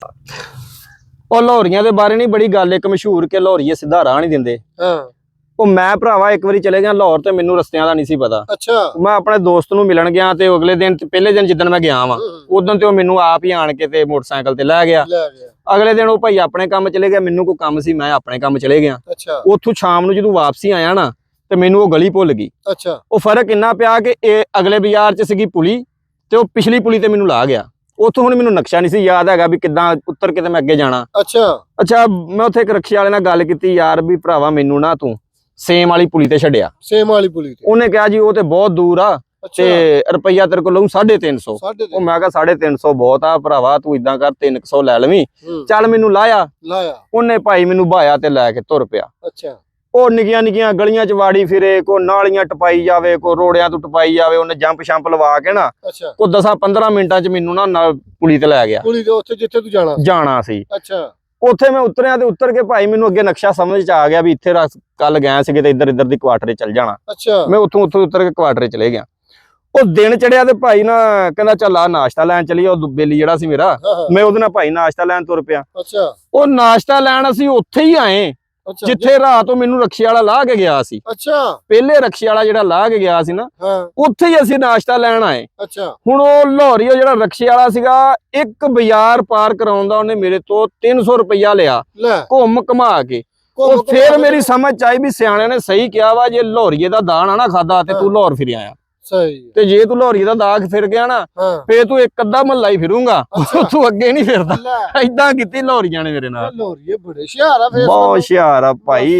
ਉਹ ਲਾਹੌਰੀਆਂ ਦੇ ਬਾਰੇ ਨਹੀਂ ਬੜੀ ਗੱਲ ਇੱਕ ਮਸ਼ਹੂਰ ਕਿ ਲਾਹੌਰੀਏ ਸਿੱਧਾ ਰਾਹ ਨਹੀਂ ਦਿੰਦੇ। ਹਾਂ ਉਹ ਮੈਂ ਭਰਾਵਾ ਇੱਕ ਵਾਰੀ ਚਲੇ ਗਿਆ ਲਾਹੌਰ ਤੇ ਮੈਨੂੰ ਰਸਤਿਆਂ ਦਾ ਨਹੀਂ ਸੀ ਪਤਾ। ਅੱਛਾ ਮੈਂ ਆਪਣੇ ਦੋਸਤ ਨੂੰ ਮਿਲਣ ਗਿਆ ਤੇ ਅਗਲੇ ਦਿਨ ਪਹਿਲੇ ਦਿਨ ਜਿੱਦਣ ਮੈਂ ਗਿਆ ਵਾਂ ਉਦੋਂ ਤੇ ਉਹ ਮੈਨੂੰ ਆਪ ਹੀ ਆਣ ਕੇ ਤੇ ਮੋਟਰਸਾਈਕਲ ਤੇ ਲੈ ਗਿਆ। ਅਗਲੇ ਦਿਨ ਉਹ ਭਾਈ ਆਪਣੇ ਕੰਮ ਚਲੇ ਗਿਆ, ਮੈਨੂੰ ਕੋਈ ਕੰਮ ਸੀ ਮੈਂ ਆਪਣੇ ਕੰਮ ਚਲੇ ਗਿਆ। ਅੱਛਾ ਉੱਥੋਂ ਸ਼ਾਮ ਨੂੰ ਜਦੋਂ ਵਾਪਸੀ ਆਇਆ ਨਾ ਤੇ ਮੈਨੂੰ ਉਹ ਗਲੀ ਭੁੱਲ ਗਈ। ਅੱਛਾ ਉਹ ਫਰਕ ਇੰਨਾ ਪਿਆ ਕਿ ਇਹ ਅਗਲੇ ਬਾਜ਼ਾਰ 'ਚ ਸੀਗੀ ਪੁਲੀ ਤੇ ਉਹ ਪਿਛਲੀ ਪੁਲੀ ਤੇ ਮੈਨੂੰ ਲਾ ਗਿਆ। ਉੱਥੋਂ ਹੁਣ ਮੈਨੂੰ ਨਕਸ਼ਾ ਨਹੀਂ ਸੀ ਯਾਦ ਹੈਗਾ ਵੀ ਕਿੱਦਾਂ ਉੱਤਰ ਕੇ ਤੇ ਮੈਂ ਅੱਗੇ ਜਾਣਾ। ਅੱਛਾ ਮੈਂ ਉੱਥੇ ਇੱਕ ਰਕਸ਼ੇ ਵਾਲੇ ਨਾਲ ਗੱਲ ਕੀਤੀ, ਯਾਰ ਵੀ ਭਰਾਵਾ ਮੈਨੂੰ ਨਾ ਤੂੰ ਸੇਮ ਵਾਲੀ ਪੁਲੀ ਤੇ ਛੱਡਿਆ। ਸੇਮ ਵਾਲੀ ਪੁਲੀ ਤੇ ਉਹਨੇ ਕਿਹਾ ਜੀ ਉਹ ਤੇ ਬਹੁਤ ਦੂਰ ਆ ਤੇ ਰੁਪਈਆ ਤੇਰੇ ਕੋਲ ਲਊ 350। ਉਹ ਮੈਂ ਕਿਹਾ 350 ਬਹੁਤ ਆ ਭਰਾਵਾ, ਤੂੰ ਇਦਾਂ ਕਰ 300 ਲੈ ਲਵੀਂ। ਚੱਲ ਮੈਨੂੰ ਲਾਇਆ ਉਹਨੇ ਭਾਈ ਮੈਨੂੰ ਬਾਇਆ ਤੇ ਲੈ ਕੇ ਤੁਰ ਪਿਆ। ਅੱਛਾ ਉਹ ਨਿੱਕੀਆਂ ਨਿੱਕੀਆਂ ਗਲੀਆਂ ਚ ਵਾੜੀ ਫਿਰੇ, ਕੋ ਨਾਲੀਆਂ ਟਪਾਈ ਜਾਵੇ, ਕੋ ਰੋੜਿਆਂ ਤੋਂ ਟਪਾਈ ਜਾਵੇ। ਉਹਨੇ ਜੰਪ ਸ਼ੰਪ ਲਵਾ ਕੇ ਨਾ ਕੋ 10-15 ਮਿੰਟਾਂ ਚ ਮੈਨੂੰ ਨਾ ਪੁਲੀ ਤੇ ਲੈ ਗਿਆ। ਪੁਲੀ ਦੇ ਉੱਥੇ ਜਿੱਥੇ ਤੂੰ ਜਾਣਾ ਸੀ। ਅੱਛਾ ਉੱਥੇ ਮੈਂ ਉਤਰਿਆ ਤੇ ਉਤਰ ਕੇ ਭਾਈ ਮੈਨੂੰ ਅੱਗੇ ਨਕਸ਼ਾ ਸਮਝ ਚ ਆ ਗਿਆ ਵੀ ਇੱਥੇ ਕੱਲ ਗਏ ਸੀਗੇ ਤੇ ਇੱਧਰ ਦੀ ਕੁਆਟਰੇ ਚੱਲ ਜਾਣਾ। ਅੱਛਾ ਮੈਂ ਉੱਥੋਂ ਉਤਰ ਕੇ ਕੁਆਟਰੇ ਚਲੇ ਗਿਆ। ਉਹ ਦਿਨ ਚੜਿਆ ਤੇ ਭਾਈ ਨਾ ਕਹਿੰਦਾ ਚੱਲ ਆ ਨਾਸ਼ਤਾ ਲੈਣ ਚਲੀਏ। ਉਹ ਬੇਲੀ ਜਿਹੜਾ ਸੀ ਮੇਰਾ, ਮੈਂ ਉਹਦੇ ਨਾਲ ਭਾਈ ਨਾਸ਼ਤਾ ਲੈਣ ਤੁਰ ਪਿਆ। ਅੱਛਾ ਉਹ ਨਾਸ਼ਤਾ ਲੈਣ ਅਸੀਂ ਉੱਥੇ ਹੀ ਆਏ ਜਿੱਥੇ ਰਾਤ ਉਹ ਮੈਨੂੰ ਰਕਸ਼ੇ ਵਾਲਾ ਲਾਹ ਕੇ ਗਿਆ ਸੀ। ਅੱਛਾ ਪਹਿਲੇ ਪਹਿਲੇ ਰਕਸ਼ੇ ਵਾਲਾ ਜਿਹੜਾ ਲਾਹ ਕੇ ਗਿਆ ਸੀ ਨਾ, ਉੱਥੇ ਹੀ ਅਸੀਂ ਨਾਸ਼ਤਾ ਲੈਣ ਆਏ। ਅੱਛਾ ਹੁਣ ਉਹ ਲਾਹੌਰੀ ਜਿਹੜਾ ਰਕਸ਼ੇ ਵਾਲਾ ਸੀਗਾ, ਇੱਕ ਬਾਜ਼ਾਰ ਪਾਰ ਕਰਾਉਣ ਦਾ ਉਹਨੇ ਮੇਰੇ ਤੋਂ 300 ਰੁਪਇਆ ਲਿਆ ਘੁੰਮ ਘੁਮਾ ਕੇ। ਉਹ ਫੇਰ ਮੇਰੀ ਸਮਝ ਚ ਆਈ ਵੀ ਸਿਆਣਿਆਂ ਨੇ ਸਹੀ ਕਿਹਾ ਵਾ, ਜੇ ਲਾਹੌਰੀਏ ਦਾ ਦਾਣਾ ਨਾ ਖਾਦਾ ਤੇ ਤੂੰ ਲਾਹੌਰ ਫਿਰ ਆਇਆ। ਸਹੀ ਤੇ ਜੇ ਤੂੰ ਲਾਹੌਰੀਏ ਦਾ ਦਾਗ ਫਿਰ ਗਿਆ ਨਾ ਫੇਰ ਤੂੰ ਇੱਕ ਅੱਧਾ ਮਹੱਲਾ ਹੀ ਫਿਰੂੰਗਾ, ਤੂੰ ਅੱਗੇ ਨਹੀਂ ਫਿਰਦਾ। ਏਦਾਂ ਕੀਤੀ ਲਾਹੌਰੀਆਂ ਨੇ ਮੇਰੇ ਨਾਲ। ਲਾਹੌਰੀਏ ਬੜੇ ਹੁਸ਼ਿਆਰ ਆ, ਬਹੁਤ ਹੁਸ਼ਿਆਰ ਆ ਭਾਈ।